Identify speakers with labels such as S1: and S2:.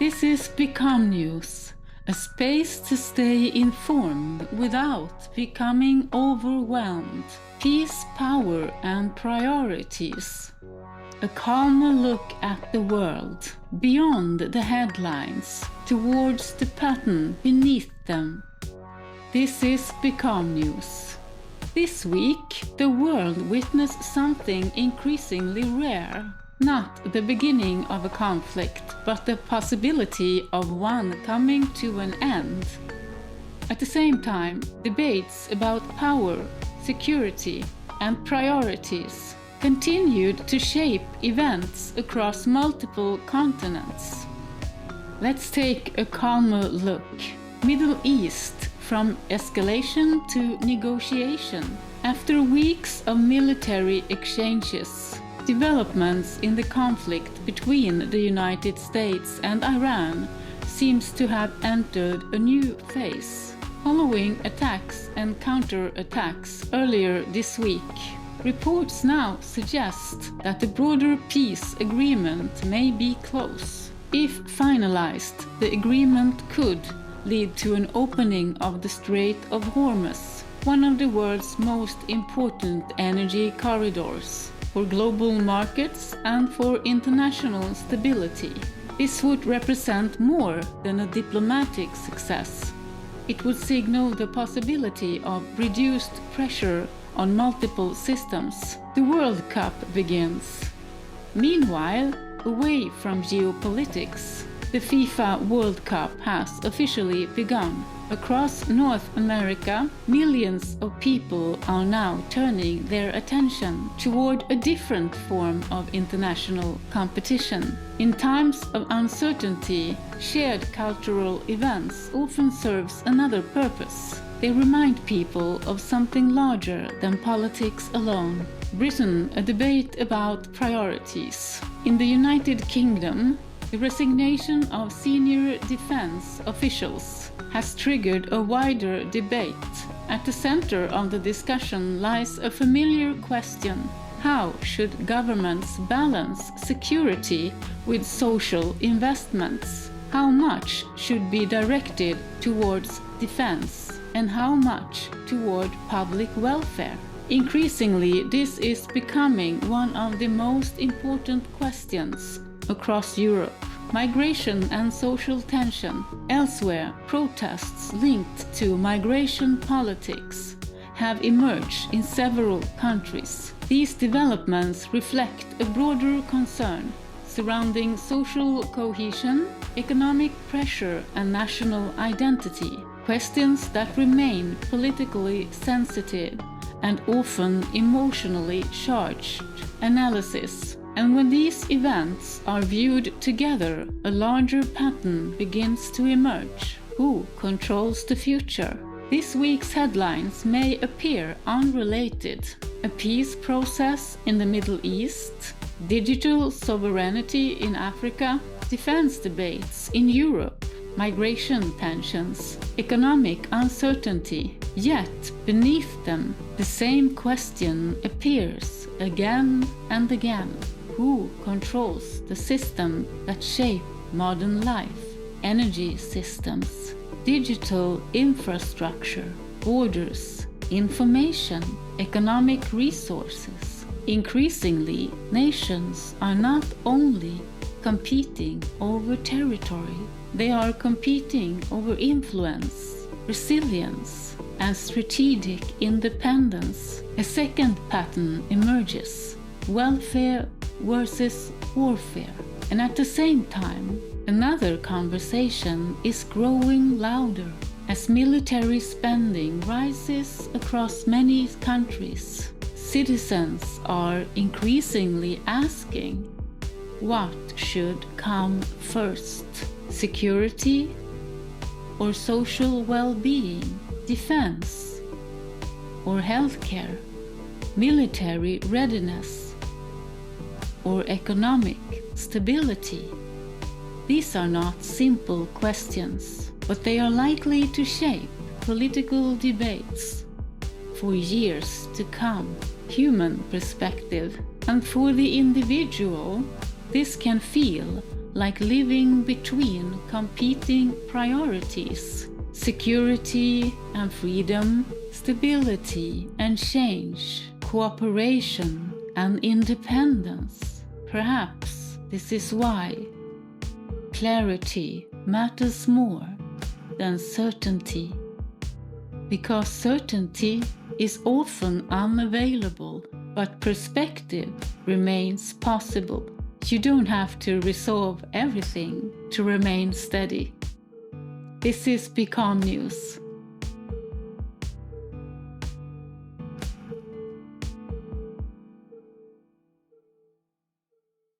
S1: This is BECALMNEWS, a space to stay informed without becoming overwhelmed. Peace, power and priorities. A calmer look at the world, beyond the headlines, towards the pattern beneath them. This is BECALMNEWS. This week, the world witnessed something increasingly rare. Not the beginning of a conflict, but the possibility of one coming to an end. At the same time, debates about power, security, and priorities continued to shape events across multiple continents. Let's take a calmer look. Middle East, from escalation to negotiation. After weeks of military exchanges, developments in the conflict between the United States and Iran seems to have entered a new phase. Following attacks and counter-attacks earlier this week, reports now suggest that the broader peace agreement may be close. If finalized, the agreement could lead to an opening of the Strait of Hormuz, one of the world's most important energy corridors, for global markets and for international stability. This would represent more than a diplomatic success. It would signal the possibility of reduced pressure on multiple systems. The World Cup begins. Meanwhile, away from geopolitics, the FIFA World Cup has officially begun. Across North America, millions of people are now turning their attention toward a different form of international competition. In times of uncertainty, shared cultural events often serves another purpose. They remind people of something larger than politics alone. Britain, a debate about priorities. In the United Kingdom, the resignation of senior defense officials has triggered a wider debate. At the center of the discussion lies a familiar question: how should governments balance security with social investments? How much should be directed towards defense and how much toward public welfare? Increasingly, this is becoming one of the most important questions across Europe. Migration and social tension. Elsewhere, protests linked to migration politics have emerged in several countries. These developments reflect a broader concern surrounding social cohesion, economic pressure, and national identity, questions that remain politically sensitive and often emotionally charged. Analysis. And when these events are viewed together, a larger pattern begins to emerge. Who controls the future? This week's headlines may appear unrelated. A peace process in the Middle East, digital sovereignty in Africa, defense debates in Europe, migration tensions, economic uncertainty. Yet, beneath them, the same question appears again and again. Who controls the system that shape modern life? Energy systems, digital infrastructure, borders, information, economic resources. Increasingly, nations are not only competing over territory, they are competing over influence, resilience, and strategic independence. A second pattern emerges: welfare versus warfare. And at the same time, another conversation is growing louder as military spending rises across many countries. Citizens are increasingly asking, what should come first? Security or social well-being? Defense or healthcare? Military readiness or economic stability? These are not simple questions, but they are likely to shape political debates for years to come. Human perspective, and for the individual, this can feel like living between competing priorities: security and freedom, stability and change, cooperation and independence. Perhaps this is why clarity matters more than certainty, because certainty is often unavailable, but perspective remains possible. You don't have to resolve everything to remain steady. This is BECALM News.